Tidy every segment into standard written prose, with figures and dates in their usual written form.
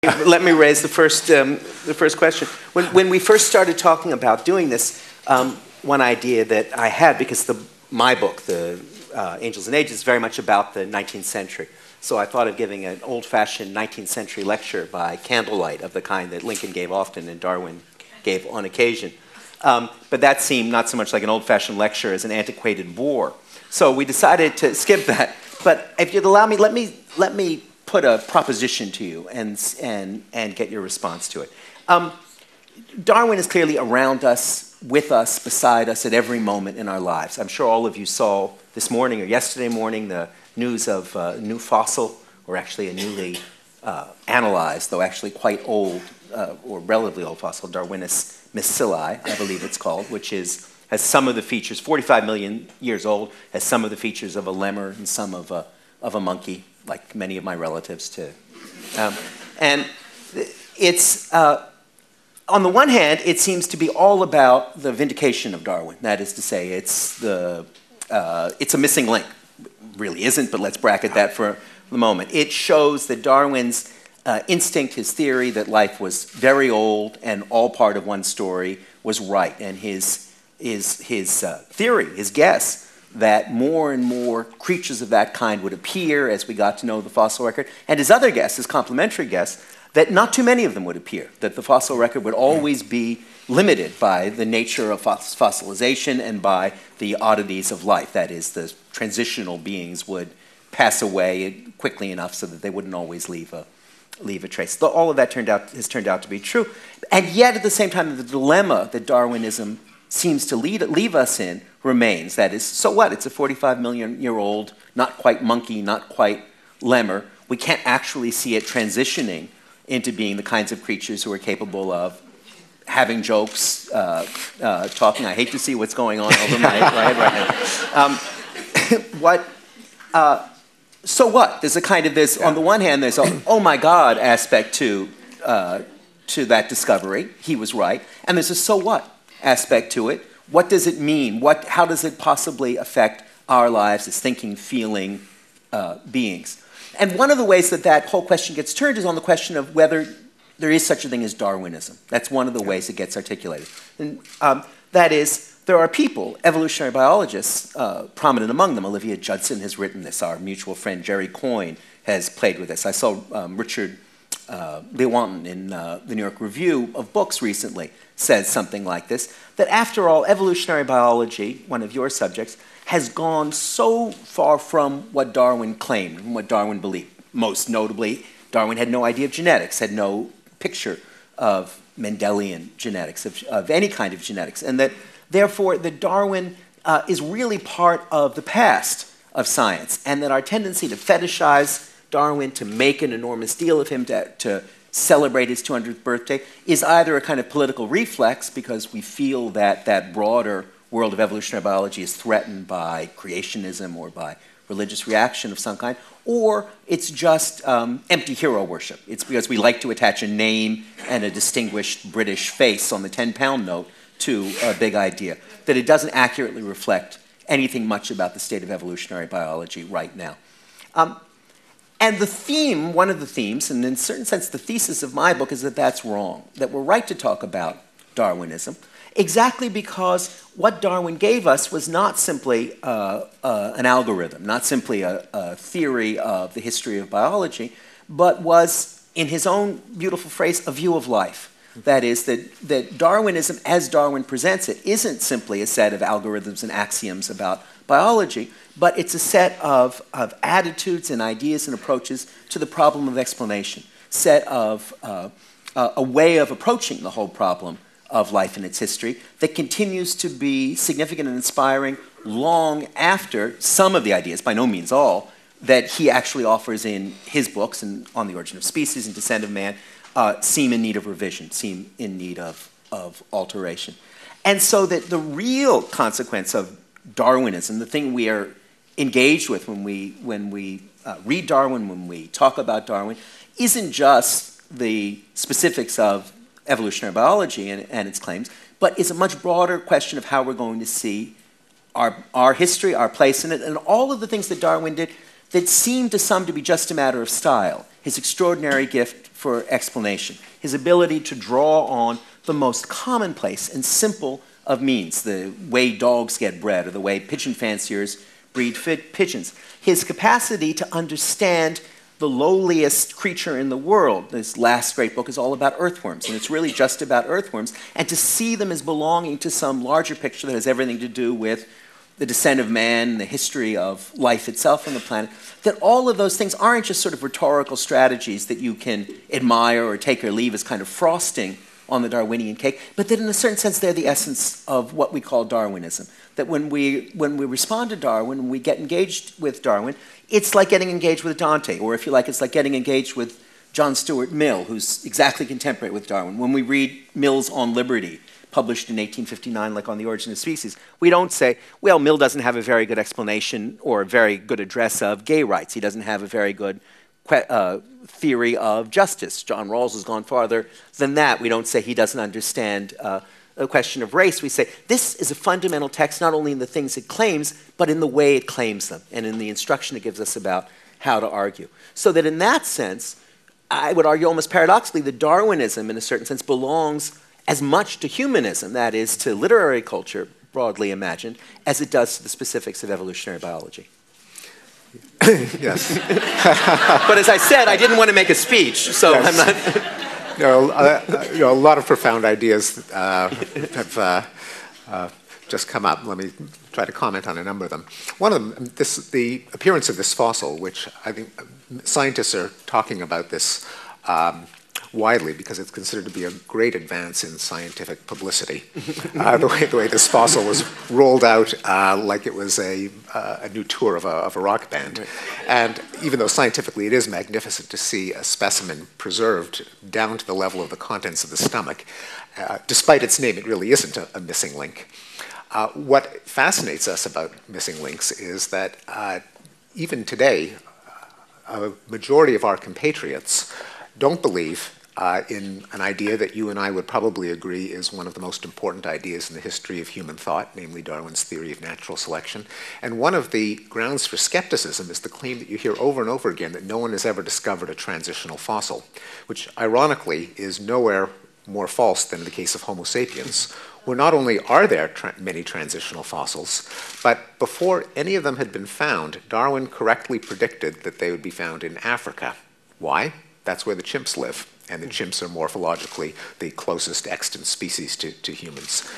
Let me raise the first question. When we first started talking about doing this, one idea that I had, because my book, the Angels and Ages, is very much about the 19th century. So I thought of giving an old-fashioned 19th century lecture by candlelight of the kind that Lincoln gave often and Darwin gave on occasion. But that seemed not so much like an old-fashioned lecture as an antiquated bore. So we decided to skip that. But if you'd allow me, let me put a proposition to you and get your response to it. Darwin is clearly around us, with us, beside us at every moment in our lives. I'm sure all of you saw this morning or yesterday morning the news of a new fossil, or actually a newly analyzed, though actually quite old, or relatively old fossil, Darwinus miscilli, I believe it's called, which has some of the features, 45 million years old, has some of the features of a lemur and some of a monkey, like many of my relatives too. And it's, on the one hand, it seems to be all about the vindication of Darwin. That is to say, it's a missing link. It really isn't, but let's bracket that for the moment. It shows that Darwin's instinct, his theory that life was very old and all part of one story was right. And his theory, his guess, that more and more creatures of that kind would appear as we got to know the fossil record, and his other guess, his complementary guess, that not too many of them would appear, that the fossil record would always be limited by the nature of fossilization and by the oddities of life. That is, the transitional beings would pass away quickly enough so that they wouldn't always leave a trace. All of that has turned out to be true. And yet, at the same time, the dilemma that Darwinism seems to leave us in remains. That is, so what? It's a 45-million-year-old, not quite monkey, not quite lemur. We can't actually see it transitioning into being the kinds of creatures who are capable of having jokes, talking. I hate to see what's going on over my head right now. So what? There's a kind of this, on the one hand, there's a, oh my God aspect to that discovery. He was right. And there's a so what aspect to it. What does it mean? How does it possibly affect our lives as thinking, feeling beings? And one of the ways that whole question gets turned is on the question of whether there is such a thing as Darwinism. That's one of the ways it gets articulated. And that is, there are people, evolutionary biologists, prominent among them. Olivia Judson has written this. Our mutual friend Jerry Coyne has played with this. I saw Richard Lewontin in the New York Review of Books recently says something like this, that after all, evolutionary biology, one of your subjects, has gone so far from what Darwin claimed and what Darwin believed. Most notably, Darwin had no idea of genetics, had no picture of Mendelian genetics, of any kind of genetics, and that therefore that Darwin is really part of the past of science, and that our tendency to fetishize Darwin, to make an enormous deal of him, to celebrate his 200th birthday, is either a kind of political reflex because we feel that that broader world of evolutionary biology is threatened by creationism or by religious reaction of some kind, or it's just empty hero worship. It's because we like to attach a name and a distinguished British face on the 10-pound note to a big idea, that it doesn't accurately reflect anything much about the state of evolutionary biology right now. And the theme, one of the themes, and in a certain sense the thesis of my book, is that that's wrong, that we're right to talk about Darwinism, exactly because what Darwin gave us was not simply an algorithm, not simply a theory of the history of biology, but was, in his own beautiful phrase, a view of life. That is, that Darwinism, as Darwin presents it, isn't simply a set of algorithms and axioms about biology, but it's a set of attitudes and ideas and approaches to the problem of explanation, set of a way of approaching the whole problem of life and its history that continues to be significant and inspiring long after some of the ideas, by no means all, that he actually offers in his books and On the Origin of Species and Descent of Man seem in need of revision, seem in need of alteration. And so that the real consequence of Darwinism, the thing we are engaged with when we read Darwin, when we talk about Darwin, isn't just the specifics of evolutionary biology and its claims, but is a much broader question of how we're going to see our history, our place in it, and all of the things that Darwin did that seemed to some to be just a matter of style. His extraordinary gift for explanation. His ability to draw on the most commonplace and simple of means, the way dogs get bred or the way pigeon fanciers breed pigeons. His capacity to understand the lowliest creature in the world. This last great book is all about earthworms, and it's really just about earthworms, and to see them as belonging to some larger picture that has everything to do with the descent of man, the history of life itself on the planet, that all of those things aren't just sort of rhetorical strategies that you can admire or take or leave as kind of frosting on the Darwinian cake, but that in a certain sense they're the essence of what we call Darwinism. That when we respond to Darwin, when we get engaged with Darwin, it's like getting engaged with Dante, or if you like, it's like getting engaged with John Stuart Mill, who's exactly contemporary with Darwin. When we read Mill's On Liberty, published in 1859, like On the Origin of Species, we don't say, well, Mill doesn't have a very good explanation or a very good address of gay rights. He doesn't have a very good theory of justice. John Rawls has gone farther than that. We don't say he doesn't understand a question of race. We say this is a fundamental text not only in the things it claims, but in the way it claims them and in the instruction it gives us about how to argue. So that in that sense, I would argue almost paradoxically that Darwinism in a certain sense belongs as much to humanism, that is to literary culture broadly imagined, as it does to the specifics of evolutionary biology. Yes. But as I said, I didn't want to make a speech, so yes. I'm not... A lot of profound ideas have just come up. Let me try to comment on a number of them. One of them, the appearance of this fossil, which I think scientists are talking about this widely because it's considered to be a great advance in scientific publicity. The way this fossil was rolled out like it was a new tour of a rock band. Right. And even though scientifically it is magnificent to see a specimen preserved down to the level of the contents of the stomach, despite its name, it really isn't a missing link. What fascinates us about missing links is that even today, a majority of our compatriots don't believe in an idea that you and I would probably agree is one of the most important ideas in the history of human thought, namely Darwin's theory of natural selection. And one of the grounds for skepticism is the claim that you hear over and over again that no one has ever discovered a transitional fossil, which ironically is nowhere more false than in the case of Homo sapiens, where not only are there many transitional fossils, but before any of them had been found, Darwin correctly predicted that they would be found in Africa. Why? That's where the chimps live. And the chimps are morphologically the closest extant species to humans,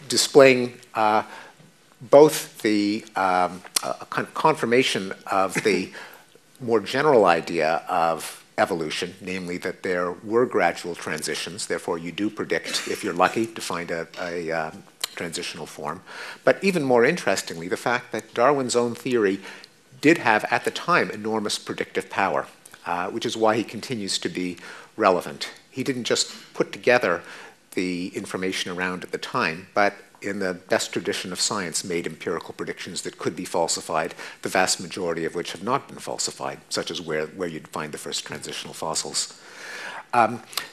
displaying both the confirmation of the more general idea of evolution, namely that there were gradual transitions, therefore you do predict, if you're lucky, to find a transitional form. But even more interestingly, the fact that Darwin's own theory did have, at the time, enormous predictive power, which is why he continues to be relevant. He didn't just put together the information around at the time, but in the best tradition of science made empirical predictions that could be falsified, the vast majority of which have not been falsified, such as where you'd find the first transitional fossils.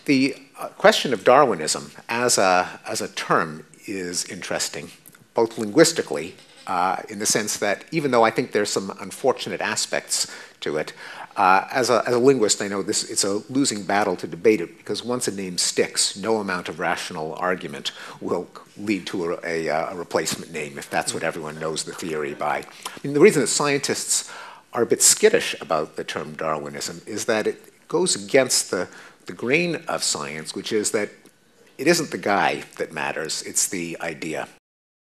The question of Darwinism as a term is interesting, both linguistically, in the sense that even though I think there's some unfortunate aspects to it, as a linguist, I know it's a losing battle to debate it because once a name sticks, no amount of rational argument will lead to a replacement name if that's what everyone knows the theory by. I mean, the reason that scientists are a bit skittish about the term Darwinism is that it goes against the grain of science, which is that it isn't the guy that matters, it's the idea.